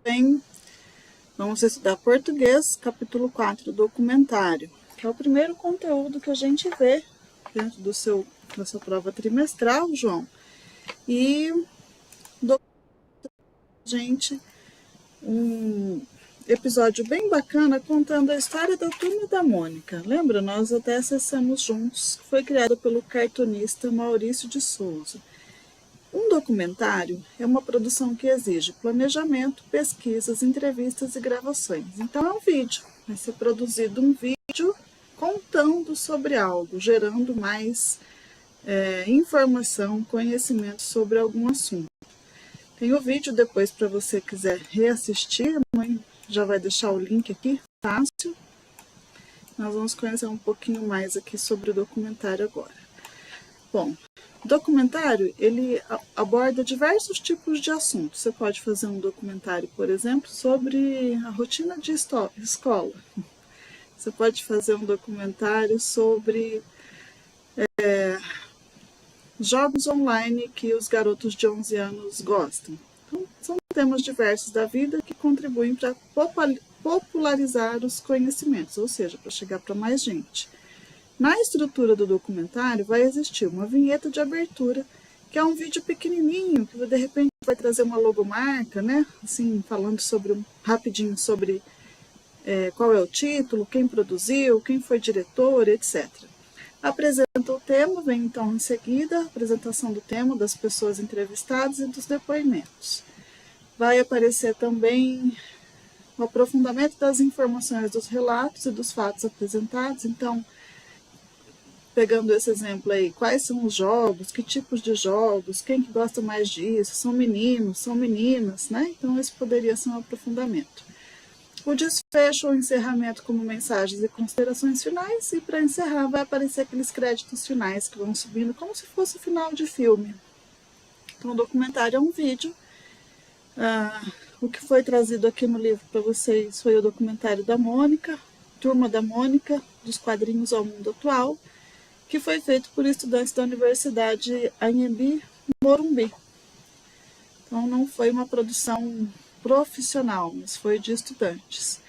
bem? Vamos estudar português, capítulo 4, documentário, que é o primeiro conteúdo que a gente vê dentro da sua prova trimestral, João. E gente, um episódio bem bacana contando a história da Turma da Mônica. Lembra? Nós até acessamos juntos, que foi criado pelo cartunista Maurício de Souza. Um documentário é uma produção que exige planejamento, pesquisas, entrevistas e gravações. Então é um vídeo, vai ser produzido um vídeo contando sobre algo, gerando mais informação, conhecimento sobre algum assunto. Tem o vídeo depois para você quiser reassistir, a mãe já vai deixar o link aqui, fácil. Nós vamos conhecer um pouquinho mais aqui sobre o documentário agora. Bom, o documentário, ele aborda diversos tipos de assuntos. Você pode fazer um documentário, por exemplo, sobre a rotina de escola. Você pode fazer um documentário sobre jogos online que os garotos de 11 anos gostam. Então, são temas diversos da vida que contribuem para popularizar os conhecimentos, ou seja, para chegar para mais gente. Na estrutura do documentário vai existir uma vinheta de abertura, que é um vídeo pequenininho, que de repente vai trazer uma logomarca, né? Assim, falando rapidinho sobre qual é o título, quem produziu, quem foi diretor, etc. Apresenta o tema, vem então em seguida a apresentação do tema, das pessoas entrevistadas e dos depoimentos. Vai aparecer também o aprofundamento das informações dos relatos e dos fatos apresentados. Então, pegando esse exemplo aí, quais são os jogos, que tipos de jogos, quem que gosta mais disso, são meninos, são meninas, né? Então esse poderia ser um aprofundamento. O desfecho ou encerramento como mensagens e considerações finais, e para encerrar vai aparecer aqueles créditos finais que vão subindo como se fosse o final de filme. Então o documentário é um vídeo. O que foi trazido aqui no livro para vocês foi o documentário da Mônica, Turma da Mônica, dos quadrinhos ao mundo atual, que foi feito por estudantes da Universidade Anhembi Morumbi. Então não foi uma produção profissional, mas foi de estudantes.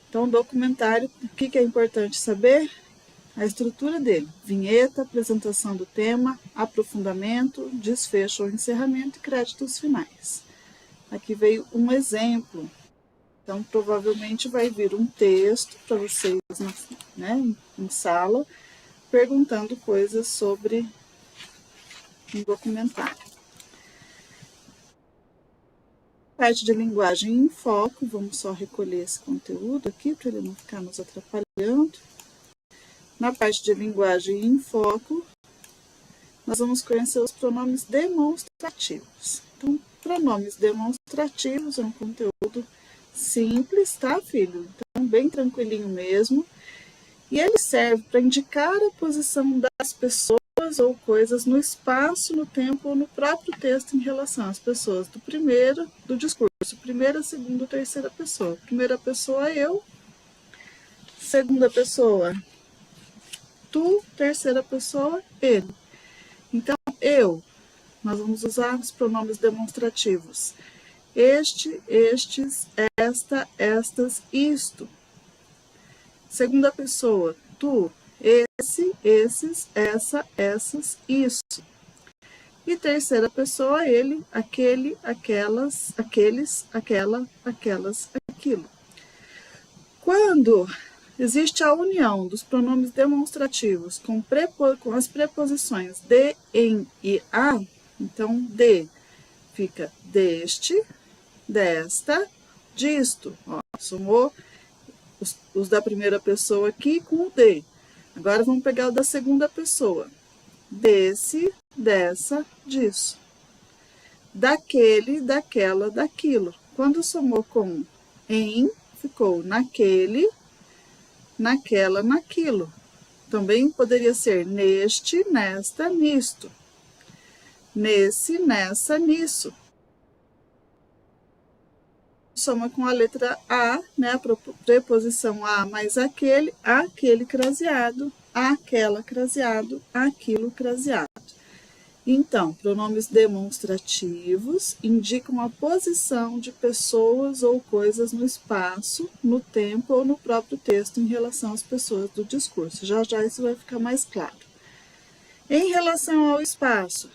Então o documentário, o que é importante saber? A estrutura dele: vinheta, apresentação do tema, aprofundamento, desfecho ou encerramento e créditos finais. Aqui veio um exemplo. Então provavelmente vai vir um texto para vocês, né, em sala, perguntando coisas sobre um documentário. Parte de linguagem em foco, vamos só recolher esse conteúdo aqui para ele não ficar nos atrapalhando. Na parte de linguagem em foco, nós vamos conhecer os pronomes demonstrativos. Então, pronomes demonstrativos é um conteúdo simples, tá, filho? Então, bem tranquilinho mesmo. E ele serve para indicar a posição das pessoas ou coisas no espaço, no tempo ou no próprio texto em relação às pessoas do discurso. Primeira, segunda, terceira pessoa. Primeira pessoa, eu. Segunda pessoa, tu. Terceira pessoa, ele. Então, eu. Nós vamos usar os pronomes demonstrativos. Este, estes, esta, estas, isto. Segunda pessoa, tu, esse, esses, essa, essas, isso. E terceira pessoa, ele, aquele, aquelas, aqueles, aquela, aquelas, aquilo. Quando existe a união dos pronomes demonstrativos com as preposições de, em e a, então de fica deste, desta, disto. Ó, somou os da primeira pessoa aqui com o de. Agora vamos pegar o da segunda pessoa. Desse, dessa, disso. Daquele, daquela, daquilo. Quando somou com em, ficou naquele, naquela, naquilo. Também poderia ser neste, nesta, nisto. Nesse, nessa, nisso. Soma com a letra A, né, a preposição a mais aquele craseado, aquela craseado, aquilo craseado. Então, pronomes demonstrativos indicam a posição de pessoas ou coisas no espaço, no tempo ou no próprio texto em relação às pessoas do discurso. Já já isso vai ficar mais claro. Em relação ao espaço,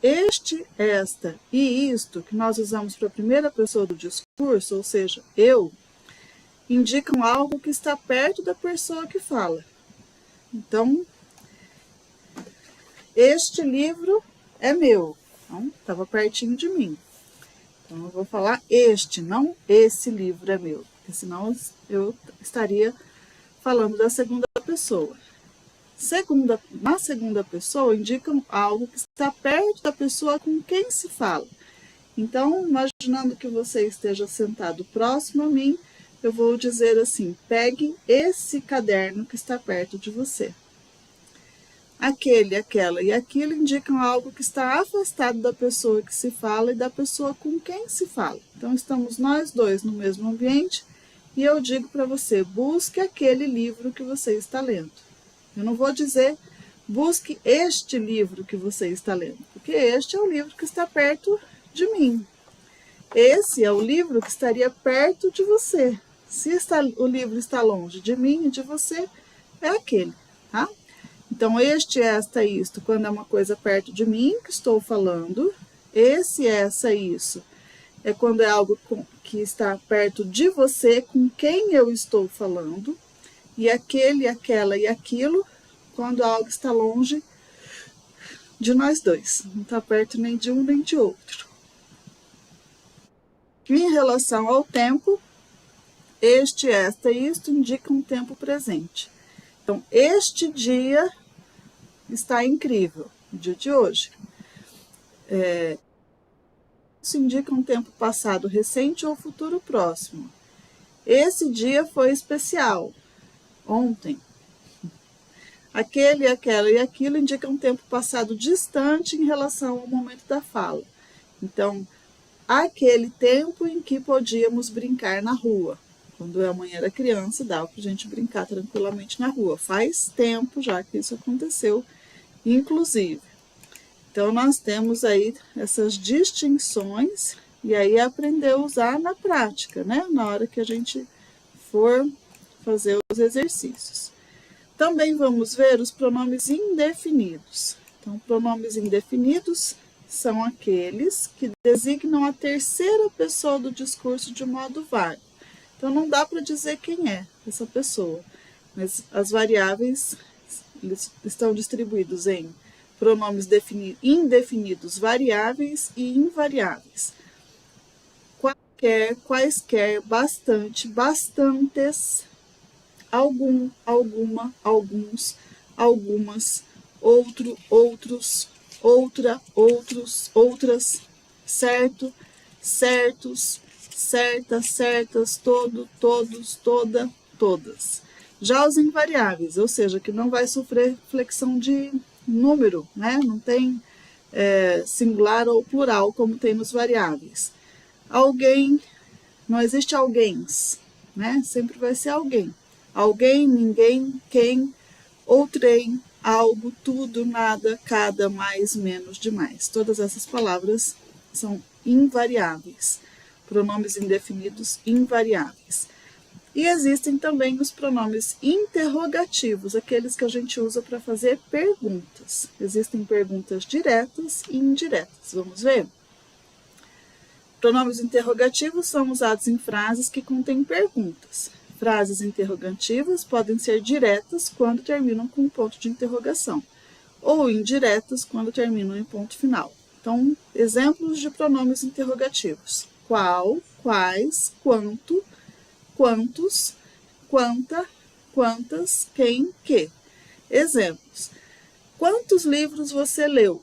este, esta e isto, que nós usamos para a primeira pessoa do discurso, ou seja, eu, indicam algo que está perto da pessoa que fala. Então, este livro é meu. Então, estava pertinho de mim. Então, eu vou falar este, não esse livro é meu. Porque senão eu estaria falando da segunda pessoa. Na segunda pessoa, indicam algo que está perto da pessoa com quem se fala. Então, imaginando que você esteja sentado próximo a mim, eu vou dizer assim, pegue esse caderno que está perto de você. Aquele, aquela e aquilo indicam algo que está afastado da pessoa que se fala e da pessoa com quem se fala. Então, estamos nós dois no mesmo ambiente e eu digo para você, busque aquele livro que você está lendo. Eu não vou dizer, busque este livro que você está lendo, porque este é o livro que está perto de mim. Esse é o livro que estaria perto de você. Se o livro está longe de mim e de você, é aquele, tá? Então, este, esta, isto, quando é uma coisa perto de mim que estou falando. Esse, essa, isso, é quando é algo que está perto de você, com quem eu estou falando. E aquele, aquela e aquilo, quando algo está longe de nós dois. Não está perto nem de um nem de outro. Em relação ao tempo, este, esta e isto indicam um tempo presente. Então, este dia está incrível, o dia de hoje. Isso indica um tempo passado recente ou futuro próximo. Esse dia foi especial, ontem. Aquele, aquela e aquilo indica um tempo passado distante em relação ao momento da fala. Então, aquele tempo em que podíamos brincar na rua. Quando a mãe era criança, dava para a gente brincar tranquilamente na rua. Faz tempo já que isso aconteceu, inclusive. Então, nós temos aí essas distinções e aí aprender a usar na prática, né? Na hora que a gente for fazer os exercícios. Também vamos ver os pronomes indefinidos. Então, pronomes indefinidos são aqueles que designam a terceira pessoa do discurso de modo vago. Então, não dá para dizer quem é essa pessoa, mas as variáveis eles estão distribuídos em pronomes indefinidos variáveis e invariáveis. Quaisquer, bastante, bastantes, algum, alguma, alguns, algumas, outro, outros, outra, outros, outras, certo, certos, certa, certas, todo, todos, toda, todas. Já os invariáveis, ou seja, que não vai sofrer flexão de número, né? Não tem singular ou plural, como tem nos variáveis. Alguém, não existe alguéms, né? Sempre vai ser alguém. Alguém, ninguém, quem, outrem, algo, tudo, nada, cada, mais, menos, demais. Todas essas palavras são invariáveis. Pronomes indefinidos invariáveis. E existem também os pronomes interrogativos, aqueles que a gente usa para fazer perguntas. Existem perguntas diretas e indiretas. Vamos ver? Pronomes interrogativos são usados em frases que contêm perguntas. Frases interrogativas podem ser diretas quando terminam com um ponto de interrogação, ou indiretas quando terminam em ponto final. Então, exemplos de pronomes interrogativos: qual, quais, quanto, quantos, quanta, quantas, quem, que. Exemplos: quantos livros você leu?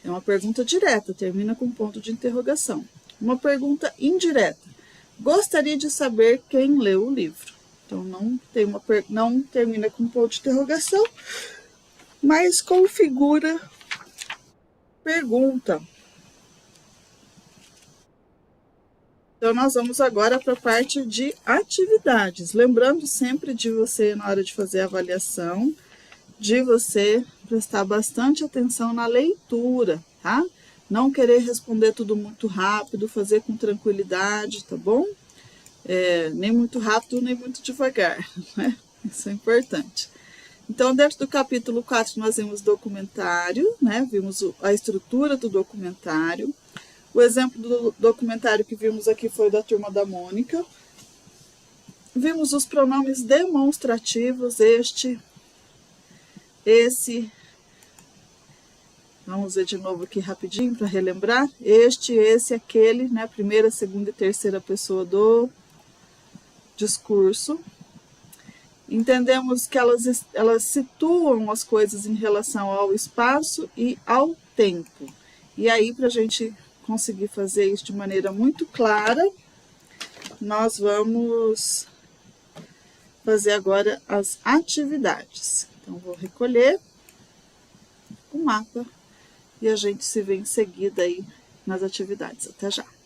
É uma pergunta direta, termina com ponto de interrogação. Uma pergunta indireta: gostaria de saber quem leu o livro. Então, não termina com ponto de interrogação, mas configura pergunta. Então, nós vamos agora para a parte de atividades. Lembrando sempre de você, na hora de fazer a avaliação, de você prestar bastante atenção na leitura, tá? Não querer responder tudo muito rápido, fazer com tranquilidade, tá bom? Nem muito rápido, nem muito devagar, né? Isso é importante. Então, dentro do capítulo 4, nós vimos documentário, né? Vimos a estrutura do documentário. O exemplo do documentário que vimos aqui foi da Turma da Mônica. Vimos os pronomes demonstrativos, este, esse. Vamos ver de novo aqui rapidinho para relembrar. Este, esse, aquele, né? Primeira, segunda e terceira pessoa do discurso. Entendemos que elas situam as coisas em relação ao espaço e ao tempo. E aí, para a gente conseguir fazer isso de maneira muito clara, nós vamos fazer agora as atividades. Então, vou recolher o mapa e a gente se vê em seguida aí nas atividades. Até já!